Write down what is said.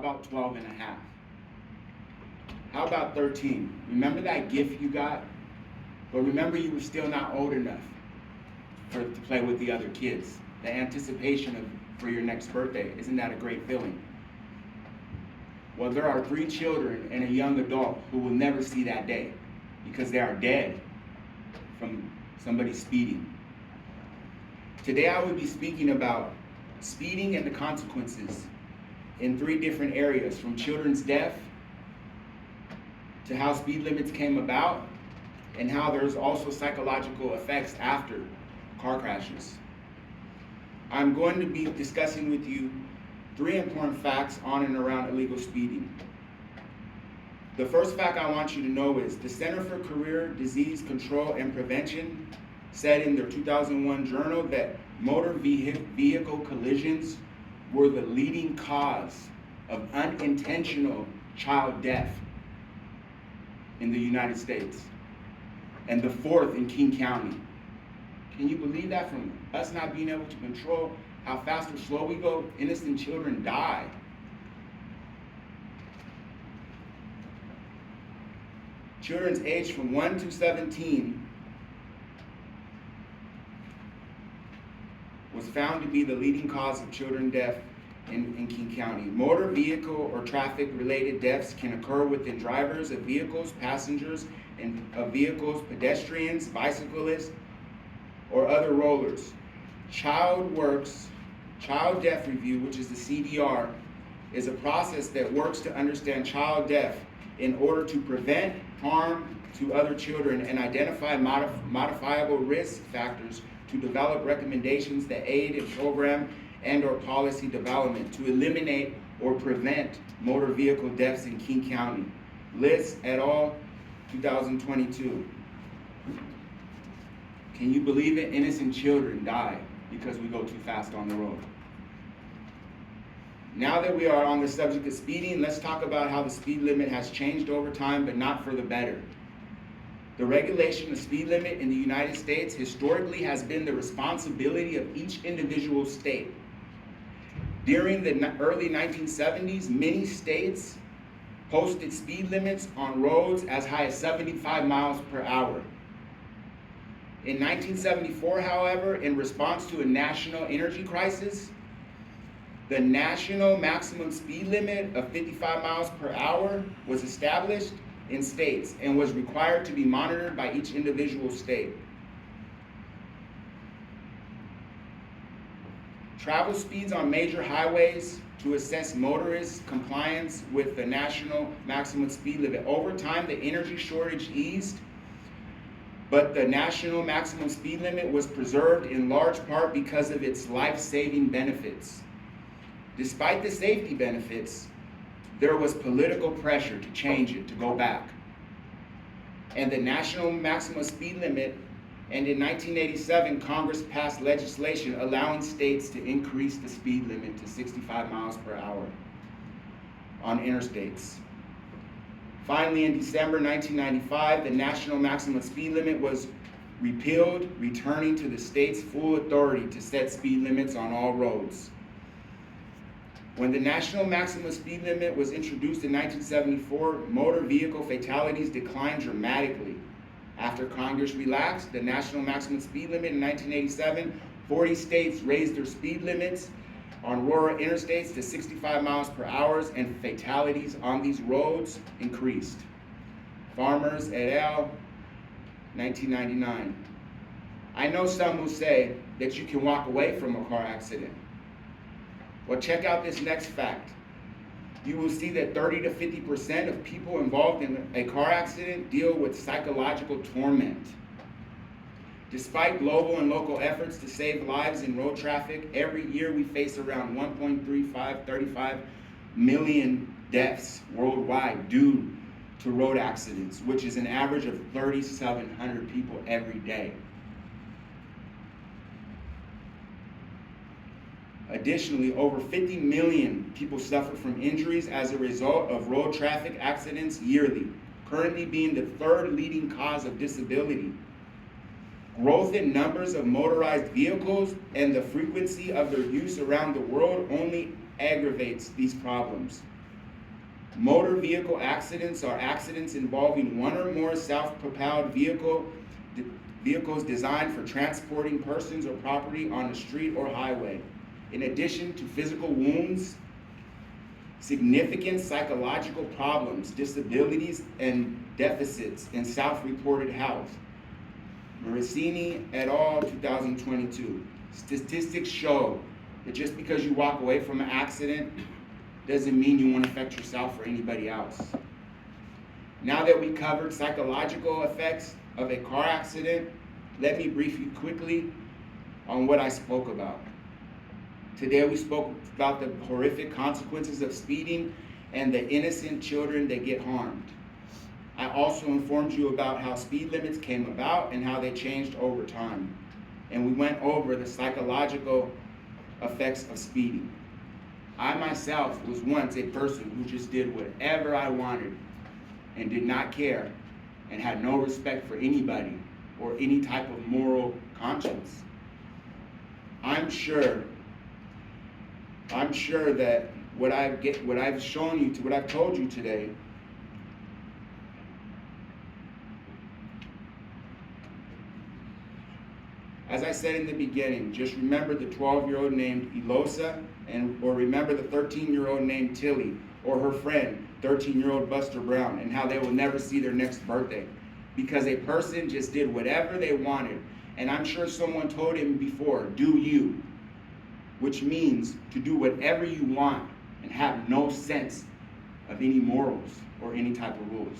about 12 and a half? How about 13? Remember that gift you got? But remember you were still not old enough to play with the other kids. The anticipation for your next birthday, isn't that a great feeling? Well, there are 3 children and a young adult who will never see that day because they are dead from somebody speeding. Today I will be speaking about speeding and the consequences in 3 different areas, from children's death to how speed limits came about and how there's also psychological effects after car crashes. I'm going to be discussing with you 3 important facts on and around illegal speeding. The first fact I want you to know is the Center for Career Disease Control and Prevention said in their 2001 journal that motor vehicle collisions were the leading cause of unintentional child death in the United States, and the 4th in King County. Can you believe that? From us not being able to control how fast or slow we go, innocent children die. Children's aged from 1 to 17 was found to be the leading cause of children death in King County. Motor vehicle or traffic related deaths can occur within drivers of vehicles, passengers of vehicles, pedestrians, bicyclists, or other rollers. Child Death Review, which is the CDR, is a process that works to understand child death in order to prevent harm to other children and identify modifiable risk factors to develop recommendations that aid in program and or policy development to eliminate or prevent motor vehicle deaths in King County. List et al., 2022. Can you believe it? Innocent children die because we go too fast on the road. Now that we are on the subject of speeding, let's talk about how the speed limit has changed over time, but not for the better. The regulation of speed limit in the United States historically has been the responsibility of each individual state. During the early 1970s, many states posted speed limits on roads as high as 75 miles per hour. In 1974, however, in response to a national energy crisis, the national maximum speed limit of 55 miles per hour was established in states and was required to be monitored by each individual state. Travel speeds on major highways to assess motorists' compliance with the national maximum speed limit. Over time, the energy shortage eased, but the national maximum speed limit was preserved in large part because of its life-saving benefits. Despite the safety benefits, there was political pressure to change it, to go back. And the national maximum speed limit, and in 1987, Congress passed legislation allowing states to increase the speed limit to 65 miles per hour on interstates. Finally, in December 1995, the national maximum speed limit was repealed, returning to the state's full authority to set speed limits on all roads. When the national maximum speed limit was introduced in 1974, motor vehicle fatalities declined dramatically. After Congress relaxed the national maximum speed limit in 1987, 40 states raised their speed limits on rural interstates to 65 miles per hour, and fatalities on these roads increased. Farmers et al., 1999. I know some who say that you can walk away from a car accident. Well, check out this next fact. You will see that 30 to 50% of people involved in a car accident deal with psychological torment. Despite global and local efforts to save lives in road traffic, every year we face around 35 million deaths worldwide due to road accidents, which is an average of 3,700 people every day. Additionally, over 50 million people suffer from injuries as a result of road traffic accidents yearly, currently being the 3rd leading cause of disability. Growth in numbers of motorized vehicles and the frequency of their use around the world only aggravates these problems. Motor vehicle accidents are accidents involving one or more self-propelled vehicles designed for transporting persons or property on a street or highway. In addition to physical wounds, significant psychological problems, disabilities, and deficits in self-reported health. Morosini et al., 2022. Statistics show that just because you walk away from an accident doesn't mean you won't affect yourself or anybody else. Now that we covered psychological effects of a car accident, let me brief you quickly on what I spoke about. Today we spoke about the horrific consequences of speeding and the innocent children that get harmed. I also informed you about how speed limits came about and how they changed over time. And we went over the psychological effects of speeding. I myself was once a person who just did whatever I wanted and did not care and had no respect for anybody or any type of moral conscience. I'm sure that what I've shown you, what I've told you today, as I said in the beginning, just remember the 12-year-old named Elosa, or remember the 13-year-old named Tilly, or her friend, 13-year-old Buster Brown, and how they will never see their next birthday. Because a person just did whatever they wanted. And I'm sure someone told him before, do you, which means to do whatever you want and have no sense of any morals or any type of rules.